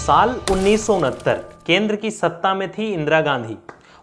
साल 1969 केंद्र की सत्ता में थी इंदिरा गांधी।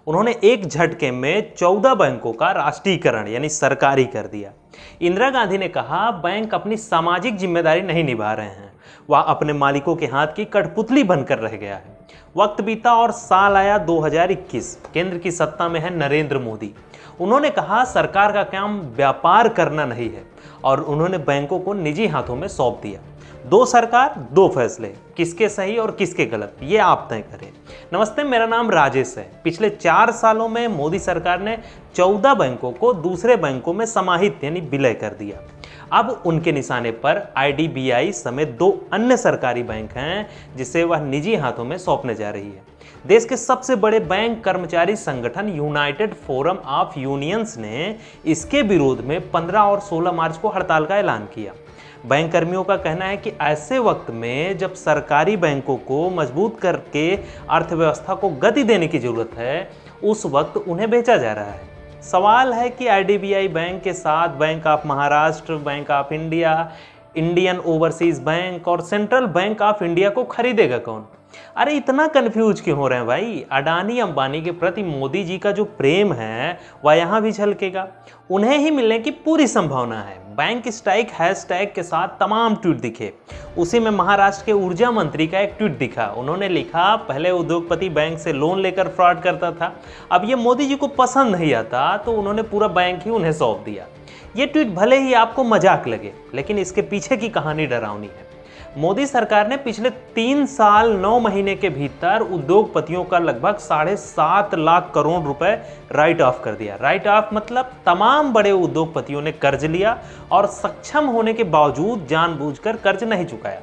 उन्होंने एक झटके में 14 बैंकों का राष्ट्रीयकरण यानी सरकारी कर दिया। इंदिरा गांधी ने कहा बैंक अपनी सामाजिक जिम्मेदारी नहीं निभा रहे हैं, वह अपने मालिकों के हाथ की कठपुतली बनकर रह गया है। वक्त बीता और साल आया 2021। केंद्र की सत्ता में है नरेंद्र मोदी। उन्होंने कहा सरकार का काम व्यापार करना नहीं है और उन्होंने बैंकों को निजी हाथों में सौंप दिया। दो सरकार दो फैसले, किसके सही और किसके गलत ये आप तय करें। नमस्ते, मेरा नाम राजेश है। पिछले 4 सालों में मोदी सरकार ने 14 बैंकों को दूसरे बैंकों में समाहित यानी विलय कर दिया। अब उनके निशाने पर IDBI समेत 2 अन्य सरकारी बैंक हैं जिसे वह निजी हाथों में सौंपने जा रही है। देश के सबसे बड़े बैंक कर्मचारी संगठन यूनाइटेड फोरम ऑफ यूनियंस ने इसके विरोध में 15 और 16 मार्च को हड़ताल का ऐलान किया। बैंक कर्मियों का कहना है कि ऐसे वक्त में जब सरकारी बैंकों को मजबूत करके अर्थव्यवस्था को गति देने की जरूरत है, उस वक्त उन्हें बेचा जा रहा है। सवाल है कि IDBI बैंक के साथ bank of Maharashtra, bank of India, Indian overseas bank और सेंट्रल बैंक ऑफ इंडिया को खरीदेगा कौन? अरे इतना कंफ्यूज क्यों हो रहे हैं भाई? अडानी अंबानी के प्रति मोदी जी का जो प्रेम है वह यहाँ भी झलकेगा। उन्हें ही मिलने की पूरी संभावना है। बैंक स्ट्राइक हैशटैग के साथ तमाम ट्वीट दिखे। उसी में महाराष्ट्र के ऊर्जा मंत्री का एक ट्वीट दिखा। उन्होंने लिखा, पहले उद्योगपति बैंक से लोन लेकर फ्रॉड करता था, अब ये मोदी जी को पसंद नहीं आता तो उन्होंने पूरा बैंक ही उन्हें सौंप दिया। ये ट्वीट भले ही आपको मजाक लगे, लेकिन इसके पीछे की कहानी डरावनी है। मोदी सरकार ने पिछले 3 साल 9 महीने के भीतर उद्योगपतियों का लगभग 7.5 लाख करोड़ रुपए राइट ऑफ कर दिया। राइट ऑफ मतलब तमाम बड़े उद्योगपतियों ने कर्ज लिया और सक्षम होने के बावजूद जानबूझकर कर्ज नहीं चुकाया।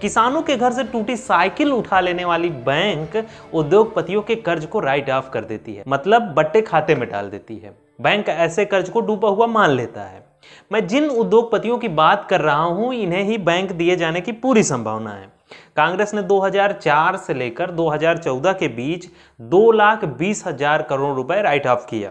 किसानों के घर से टूटी साइकिल उठा लेने वाली बैंक उद्योगपतियों के कर्ज को राइट ऑफ कर देती है, मतलब बट्टे खाते में डाल देती है। बैंक ऐसे कर्ज को डूबा हुआ मान लेता है। मैं जिन उद्योगपतियों की बात कर रहा हूं, इन्हें ही बैंक दिए जाने की पूरी संभावना है। कांग्रेस ने 2004 से लेकर 2014 के बीच 2,20,000 करोड़ रुपए राइट ऑफ किया।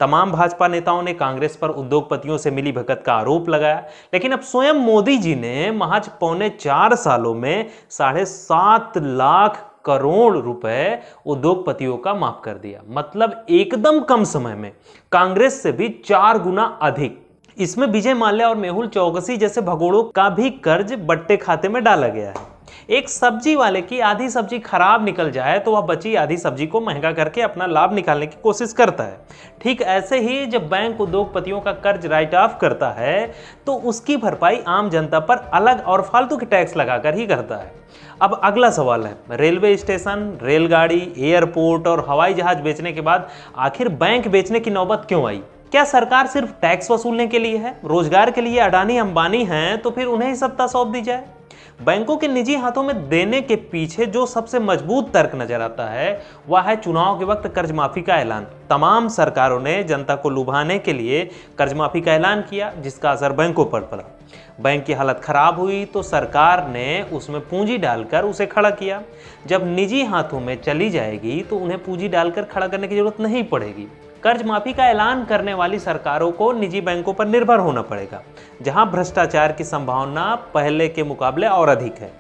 तमाम भाजपा नेताओं ने कांग्रेस पर उद्योगपतियों से मिली भगत का आरोप लगाया, लेकिन अब स्वयं मोदी जी ने महज 4.25 सालों में 7.5 लाख करोड़ रुपए उद्योगपतियों का माफ कर दिया। मतलब एकदम कम समय में कांग्रेस से भी 4 गुना अधिक। इसमें विजय माल्या और मेहुल चौकसी जैसे भगोड़ों का भी कर्ज बट्टे खाते में डाला गया है। एक सब्जी वाले की आधी सब्जी खराब निकल जाए तो वह बची आधी सब्जी को महंगा करके अपना लाभ निकालने की कोशिश करता है। ठीक ऐसे ही जब बैंक उद्योगपतियों का कर्ज राइट ऑफ करता है तो उसकी भरपाई आम जनता पर अलग और फालतू के टैक्स लगाकर ही करता है। अब अगला सवाल है, रेलवे स्टेशन, रेलगाड़ी, एयरपोर्ट और हवाई जहाज बेचने के बाद आखिर बैंक बेचने की नौबत क्यों आई? क्या सरकार सिर्फ टैक्स वसूलने के लिए है? रोजगार के लिए अडानी अंबानी हैं तो फिर उन्हें ही सत्ता सौंप दी जाए। बैंकों के निजी हाथों में देने के पीछे जो सबसे मजबूत तर्क नजर आता है वह है चुनाव के वक्त कर्ज माफी का ऐलान। तमाम सरकारों ने जनता को लुभाने के लिए कर्ज माफी का ऐलान किया, जिसका असर बैंकों पर पड़ा। बैंक की हालत खराब हुई तो सरकार ने उसमें पूंजी डालकर उसे खड़ा किया। जब निजी हाथों में चली जाएगी तो उन्हें पूंजी डालकर खड़ा करने की जरूरत नहीं पड़ेगी। कर्ज माफी का ऐलान करने वाली सरकारों को निजी बैंकों पर निर्भर होना पड़ेगा, जहां भ्रष्टाचार की संभावना पहले के मुकाबले और अधिक है।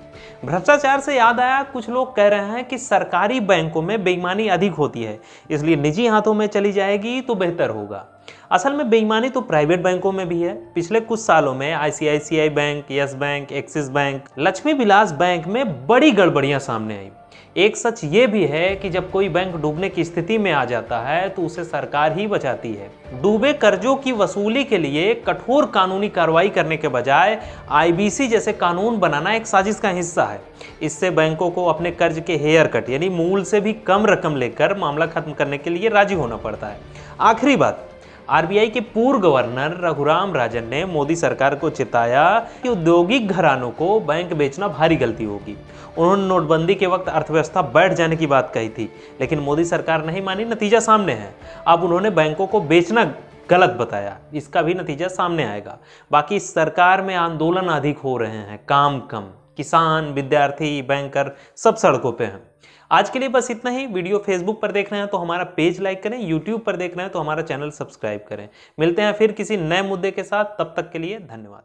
भ्रष्टाचार से याद आया, कुछ लोग कह रहे हैं कि सरकारी बैंकों में बेईमानी अधिक होती है, इसलिए निजी हाथों में चली जाएगी तो बेहतर होगा। असल में बेईमानी तो प्राइवेट बैंकों में भी है। पिछले कुछ सालों में ICICI bank, yes bank, axis bank, Lakshmi Vilas bank में बड़ी गड़बड़ियां सामने आई। एक सच ये भी है कि जब कोई बैंक डूबने की स्थिति में आ जाता है तो उसे सरकार ही बचाती है। डूबे कर्जों की वसूली के लिए कठोर कानूनी कार्रवाई करने के बजाय IBC जैसे कानून बनाना एक साजिश का हिस्सा है। इससे बैंकों को अपने कर्ज के हेयर कट यानी मूल से भी कम रकम लेकर मामला खत्म करने के लिए राजी होना पड़ता है। आखिरी बात, RBI के पूर्व गवर्नर रघुराम राजन ने मोदी सरकार को चेताया कि औद्योगिक घरानों को बैंक बेचना भारी गलती होगी। उन्होंने नोटबंदी के वक्त अर्थव्यवस्था बैठ जाने की बात कही थी, लेकिन मोदी सरकार नहीं मानी। नतीजा सामने है। अब उन्होंने बैंकों को बेचना गलत बताया, इसका भी नतीजा सामने आएगा। बाकी सरकार में आंदोलन अधिक हो रहे हैं, काम कम। किसान, विद्यार्थी, बैंकर सब सड़कों पे हैं। आज के लिए बस इतना ही। वीडियो फेसबुक पर देख रहे हैं तो हमारा पेज लाइक करें, यूट्यूब पर देख रहे हैं तो हमारा चैनल सब्सक्राइब करें। मिलते हैं फिर किसी नए मुद्दे के साथ, तब तक के लिए धन्यवाद।